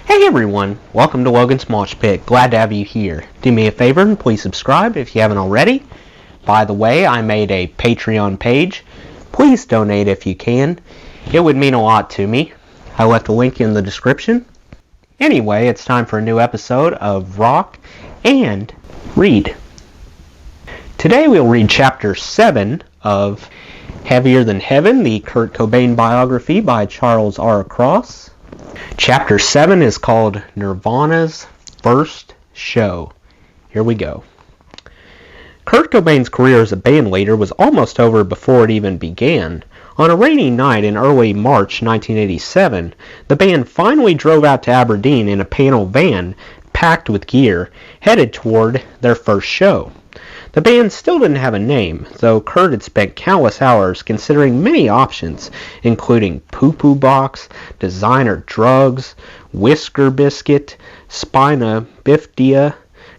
Hey everyone, welcome to Logan's Mosh Pit. Glad to have you here. Do me a favor and please subscribe if you haven't already. By the way, I made a Patreon page. Please donate if you can. It would mean a lot to me. I left a link in the description. Anyway, it's time for a new episode of Rock and Read. Today we'll read Chapter 7 of Heavier Than Heaven, the Kurt Cobain biography by Charles R. Cross. Chapter 7 is called Nirvana's First Show. Here we go. Kurt Cobain's career as a bandleader was almost over before it even began. On a rainy night in early March 1987, the band finally drove out to Aberdeen in a panel van packed with gear, headed toward their first show. The band still didn't have a name, though Kurt had spent countless hours considering many options, including Poo Poo Box, Designer Drugs, Whisker Biscuit, Spina Bifida,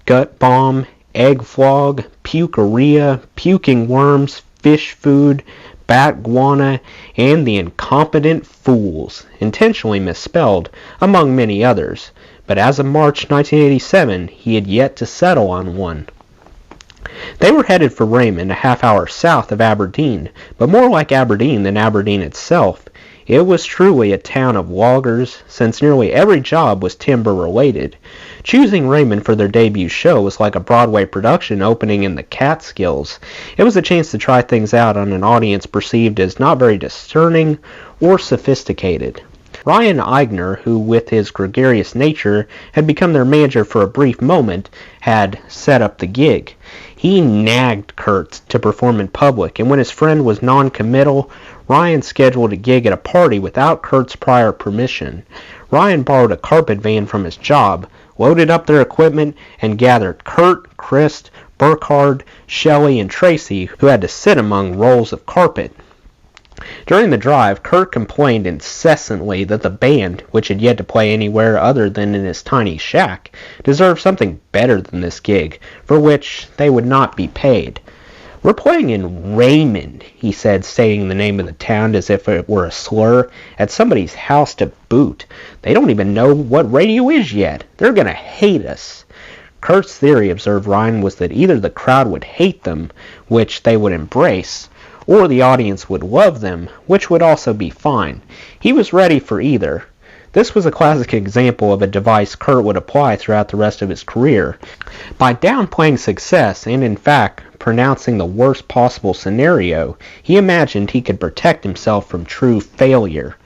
Gut Bomb, Egg Flog, Pukeria, Puking Worms, Fish Food, Bat Guana, and The Incompetent Fools, intentionally misspelled, among many others. But as of March 1987, he had yet to settle on one. They were headed for Raymond, a half-hour south of Aberdeen, but more like Aberdeen than Aberdeen itself. It was truly a town of loggers, since nearly every job was timber-related. Choosing Raymond for their debut show was like a Broadway production opening in the Catskills. It was a chance to try things out on an audience perceived as not very discerning or sophisticated. Ryan Eigner, who with his gregarious nature had become their manager for a brief moment, had set up the gig. He nagged Kurt to perform in public, and when his friend was non-committal, Ryan scheduled a gig at a party without Kurt's prior permission. Ryan borrowed a carpet van from his job, loaded up their equipment, and gathered Kurt, Chris, Burkhard, Shelley, and Tracy, who had to sit among rolls of carpet. During the drive, Kurt complained incessantly that the band, which had yet to play anywhere other than in his tiny shack, deserved something better than this gig, for which they would not be paid. "We're playing in Raymond," he said, stating the name of the town as if it were a slur, "at somebody's house to boot. They don't even know what radio is yet. They're going to hate us." Kurt's theory, observed Ryan, was that either the crowd would hate them, which they would embrace, or the audience would love them, which would also be fine. He was ready for either. This was a classic example of a device Kurt would apply throughout the rest of his career. By downplaying success and, in fact, pronouncing the worst possible scenario, he imagined he could protect himself from true failure.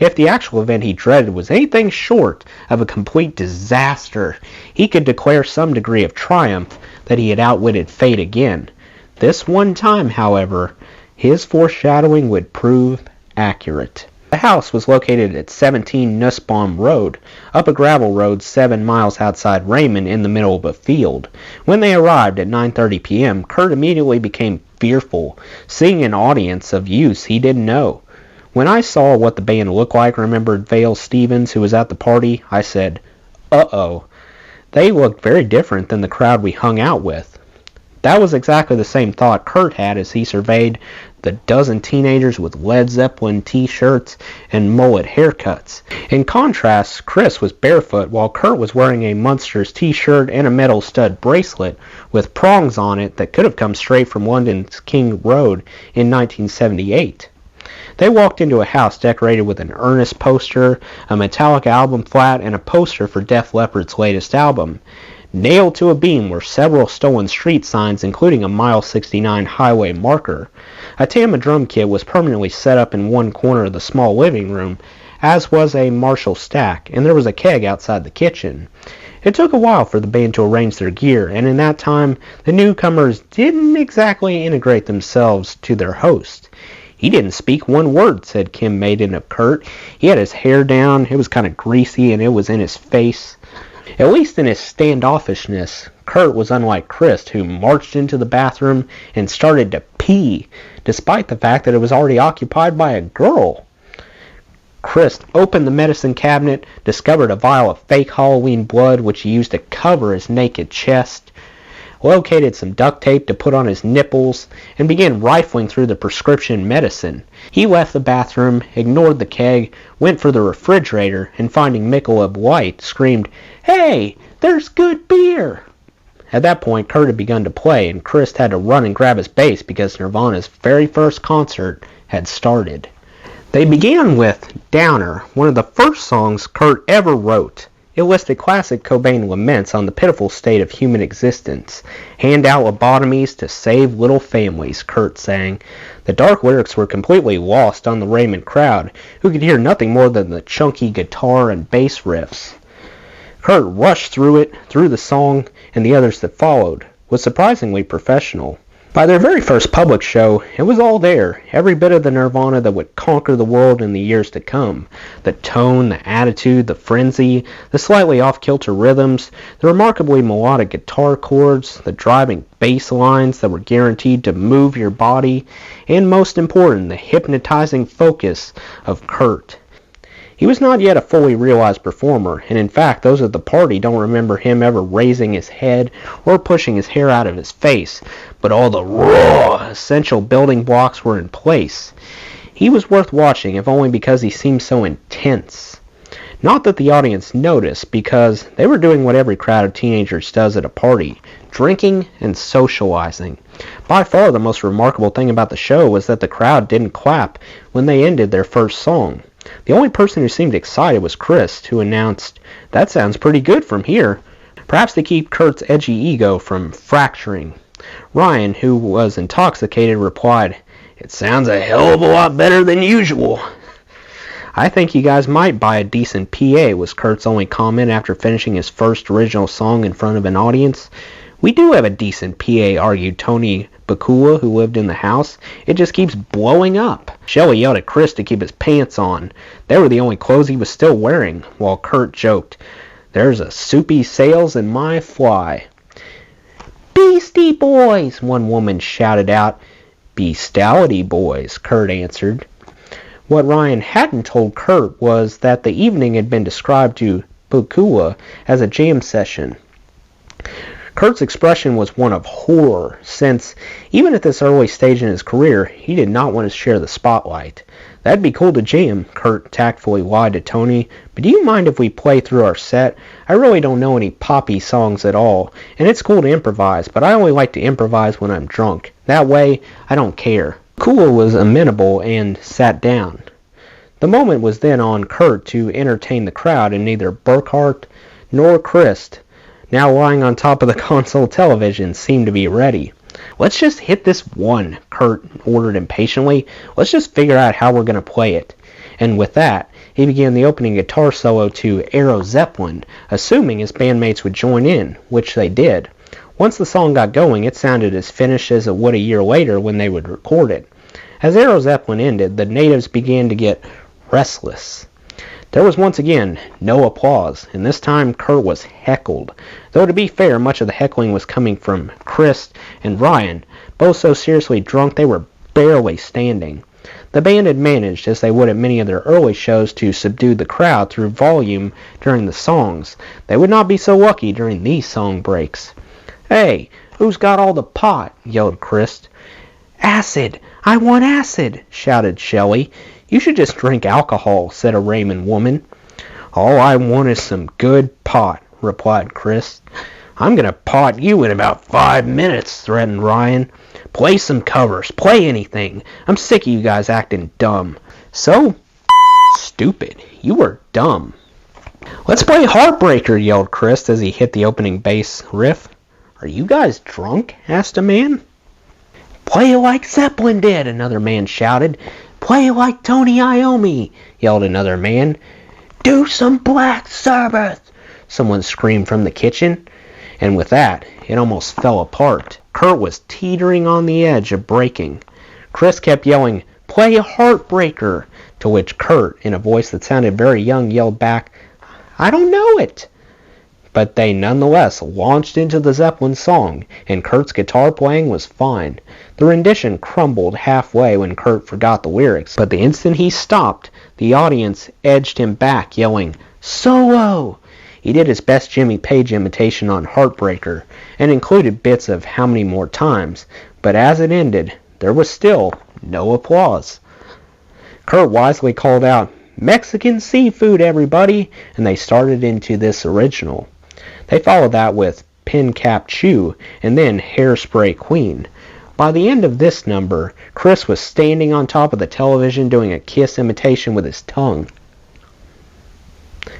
If the actual event he dreaded was anything short of a complete disaster, he could declare some degree of triumph that he had outwitted fate again. This one time, however, his foreshadowing would prove accurate. The house was located at 17 Nussbaum Road, up a gravel road 7 miles outside Raymond in the middle of a field. When they arrived at 9:30 p.m., Kurt immediately became fearful, seeing an audience of youths he didn't know. "When I saw what the band looked like," remembered Vale Stevens, who was at the party, "I said, uh-oh, they looked very different than the crowd we hung out with." That was exactly the same thought Kurt had as he surveyed the dozen teenagers with Led Zeppelin t-shirts and mullet haircuts. In contrast, Chris was barefoot while Kurt was wearing a Munsters t-shirt and a metal stud bracelet with prongs on it that could have come straight from London's King Road in 1978. They walked into a house decorated with an Ernest poster, a Metallica album flat, and a poster for Def Leppard's latest album. Nailed to a beam were several stolen street signs, including a Mile 69 highway marker. A Tama drum kit was permanently set up in one corner of the small living room, as was a Marshall stack, and there was a keg outside the kitchen. It took a while for the band to arrange their gear, and in that time, the newcomers didn't exactly integrate themselves to their host. "He didn't speak one word," said Kim Maiden of Kurt. "He had his hair down, it was kind of greasy, and it was in his face." At least in his standoffishness, Kurt was unlike Chris, who marched into the bathroom and started to pee, despite the fact that it was already occupied by a girl. Chris opened the medicine cabinet, discovered a vial of fake Halloween blood, which he used to cover his naked chest. located some duct tape to put on his nipples, and began rifling through the prescription medicine. He left the bathroom, ignored the keg, went for the refrigerator, and finding Michelob Light, screamed, "Hey, there's good beer!" At that point, Kurt had begun to play, and Chris had to run and grab his bass because Nirvana's very first concert had started. They began with Downer, one of the first songs Kurt ever wrote. It listed classic Cobain laments on the pitiful state of human existence. "Hand out lobotomies to save little families," Kurt sang. The dark lyrics were completely lost on the Raymond crowd, who could hear nothing more than the chunky guitar and bass riffs. Kurt rushed through the song, and the others that followed, was surprisingly professional. By their very first public show, it was all there, every bit of the Nirvana that would conquer the world in the years to come. The tone, the attitude, the frenzy, the slightly off-kilter rhythms, the remarkably melodic guitar chords, the driving bass lines that were guaranteed to move your body, and most important, the hypnotizing focus of Kurt. He was not yet a fully realized performer, and in fact those at the party don't remember him ever raising his head or pushing his hair out of his face, but all the raw, essential building blocks were in place. He was worth watching, if only because he seemed so intense. Not that the audience noticed, because they were doing what every crowd of teenagers does at a party, drinking and socializing. By far the most remarkable thing about the show was that the crowd didn't clap when they ended their first song. The only person who seemed excited was Chris, who announced, "That sounds pretty good from here," perhaps to keep Kurt's edgy ego from fracturing. Ryan, who was intoxicated, replied, "It sounds a hell of a lot better than usual." "I think you guys might buy a decent PA," was Kurt's only comment after finishing his first original song in front of an audience. "We do have a decent PA," argued Tony Bakula, who lived in the house. "It just keeps blowing up." Shelley yelled at Chris to keep his pants on. They were the only clothes he was still wearing, while Kurt joked, "There's a soupy sails in my fly." "Beastie Boys!" one woman shouted out. "Beastality Boys," Kurt answered. What Ryan hadn't told Kurt was that the evening had been described to Bakula as a jam session. Kurt's expression was one of horror, since, even at this early stage in his career, he did not want to share the spotlight. "That'd be cool to jam," Kurt tactfully lied to Tony, "but do you mind if we play through our set? I really don't know any poppy songs at all, and it's cool to improvise, but I only like to improvise when I'm drunk. That way, I don't care." Bakula was amenable and sat down. The moment was then on Kurt to entertain the crowd, and neither Burkhart nor Christ, now lying on top of the console television, seemed to be ready. "Let's just hit this one," Kurt ordered impatiently. "Let's just figure out how we're going to play it." And with that, he began the opening guitar solo to Aero Zeppelin, assuming his bandmates would join in, which they did. Once the song got going, it sounded as finished as it would a year later when they would record it. As Aero Zeppelin ended, the natives began to get restless. There was once again no applause, and this time Kurt was heckled. Though to be fair, much of the heckling was coming from Chris and Ryan, both so seriously drunk they were barely standing. The band had managed, as they would at many of their early shows, to subdue the crowd through volume during the songs. They would not be so lucky during these song breaks. "Hey, who's got all the pot?" yelled Chris. "Acid! I want acid!" shouted Shelley. "You should just drink alcohol," said a Raymond woman. "All I want is some good pot," replied Chris. "I'm going to pot you in about 5 minutes, threatened Ryan. "Play some covers. Play anything. I'm sick of you guys acting dumb." "So stupid. You were dumb." "Let's play Heartbreaker," yelled Chris as he hit the opening bass riff. "Are you guys drunk?" asked a man. "Play like Zeppelin did," another man shouted. "Play like Tony Iommi," yelled another man. "Do some Black Sabbath," someone screamed from the kitchen. And with that, it almost fell apart. Kurt was teetering on the edge of breaking. Chris kept yelling, "Play Heartbreaker," to which Kurt, in a voice that sounded very young, yelled back, "I don't know it." But they nonetheless launched into the Zeppelin song, and Kurt's guitar playing was fine. The rendition crumbled halfway when Kurt forgot the lyrics, but the instant he stopped, the audience edged him back, yelling, "Solo!" He did his best Jimmy Page imitation on Heartbreaker, and included bits of How Many More Times, but as it ended, there was still no applause. Kurt wisely called out, "Mexican seafood, everybody," and they started into this original. They followed that with Pin Cap Chew, and then Hairspray Queen. By the end of this number, Chris was standing on top of the television doing a Kiss imitation with his tongue.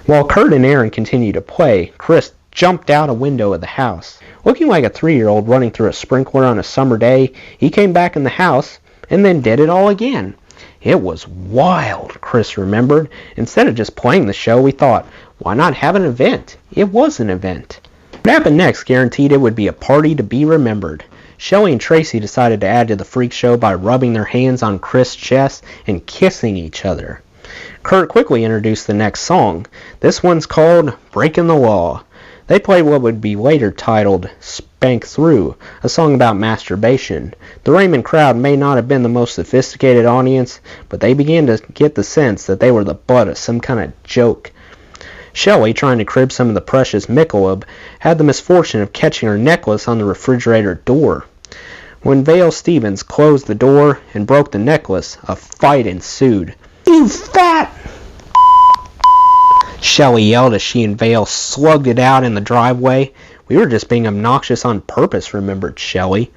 While Kurt and Aaron continued to play, Chris jumped out a window of the house. Looking like a 3-year-old running through a sprinkler on a summer day, he came back in the house and then did it all again. It was wild, Chris remembered. Instead of just playing the show, we thought, why not have an event? It was an event. What happened next guaranteed it would be a party to be remembered. Shelley and Tracy decided to add to the freak show by rubbing their hands on Chris' chest and kissing each other. Kurt quickly introduced the next song. This one's called Breaking the Law. They played what would be later titled Spank Through, a song about masturbation. The Raymond crowd may not have been the most sophisticated audience, but they began to get the sense that they were the butt of some kind of joke. Shelley, trying to crib some of the precious Michelob, had the misfortune of catching her necklace on the refrigerator door. When Vale Stevens closed the door and broke the necklace, a fight ensued. "You fat!" Shelley yelled as she and Vale slugged it out in the driveway. "We were just being obnoxious on purpose," remembered Shelley.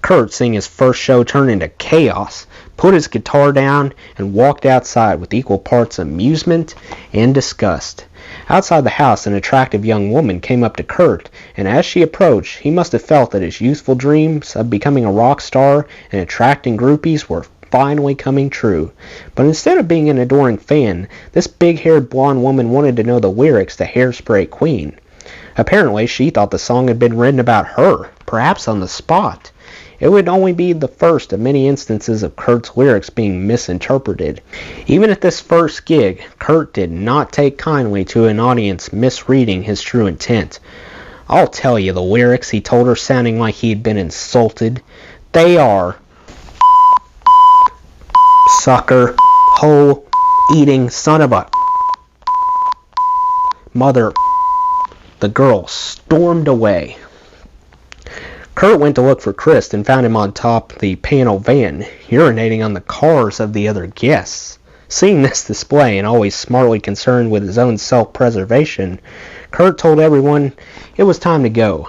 Kurt, seeing his first show turn into chaos, put his guitar down and walked outside with equal parts amusement and disgust. Outside the house, an attractive young woman came up to Kurt, and as she approached, he must have felt that his youthful dreams of becoming a rock star and attracting groupies were finally coming true. But instead of being an adoring fan, this big-haired blonde woman wanted to know the lyrics to Hairspray Queen. Apparently, she thought the song had been written about her, perhaps on the spot. It would only be the first of many instances of Kurt's lyrics being misinterpreted. Even at this first gig, Kurt did not take kindly to an audience misreading his true intent. "I'll tell you the lyrics," he told her, sounding like he had been insulted. "They are sucker, hole, eating, son of a mother." The girl stormed away. Kurt went to look for Chris and found him on top the panel van, urinating on the cars of the other guests. Seeing this display, and always smartly concerned with his own self-preservation, Kurt told everyone it was time to go.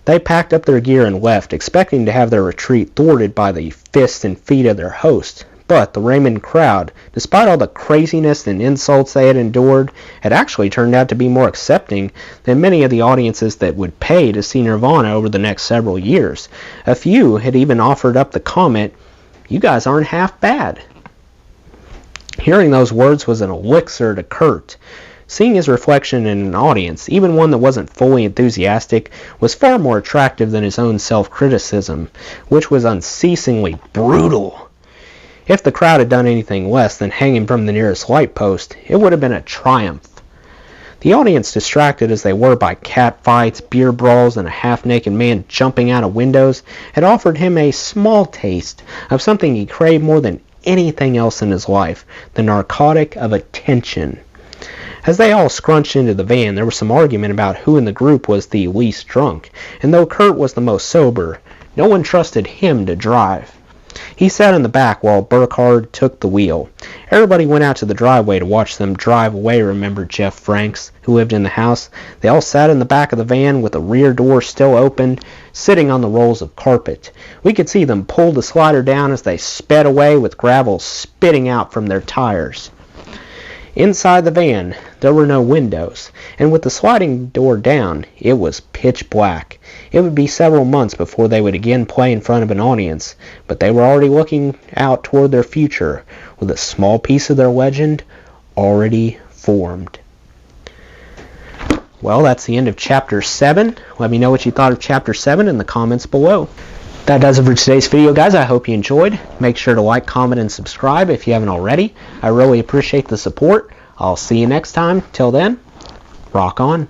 They packed up their gear and left, expecting to have their retreat thwarted by the fists and feet of their host. But the Raymond crowd, despite all the craziness and insults they had endured, had actually turned out to be more accepting than many of the audiences that would pay to see Nirvana over the next several years. A few had even offered up the comment, "You guys aren't half bad." Hearing those words was an elixir to Kurt. Seeing his reflection in an audience, even one that wasn't fully enthusiastic, was far more attractive than his own self-criticism, which was unceasingly brutal. If the crowd had done anything less than hang him from the nearest light post, it would have been a triumph. The audience, distracted as they were by cat fights, beer brawls, and a half-naked man jumping out of windows, had offered him a small taste of something he craved more than anything else in his life, the narcotic of attention. As they all scrunched into the van, there was some argument about who in the group was the least drunk, and though Kurt was the most sober, no one trusted him to drive. He sat in the back while Burkhard took the wheel. Everybody went out to the driveway to watch them drive away, remembered Jeff Franks, who lived in the house. They all sat in the back of the van with the rear door still open, sitting on the rolls of carpet. We could see them pull the slider down as they sped away with gravel spitting out from their tires. Inside the van, there were no windows, and with the sliding door down, it was pitch black. It would be several months before they would again play in front of an audience, but they were already looking out toward their future, with a small piece of their legend already formed. Well, that's the end of Chapter 7. Let me know what you thought of Chapter 7 in the comments below. That does it for today's video, guys. I hope you enjoyed. Make sure to like, comment, and subscribe if you haven't already. I really appreciate the support. I'll see you next time. Till then, rock on.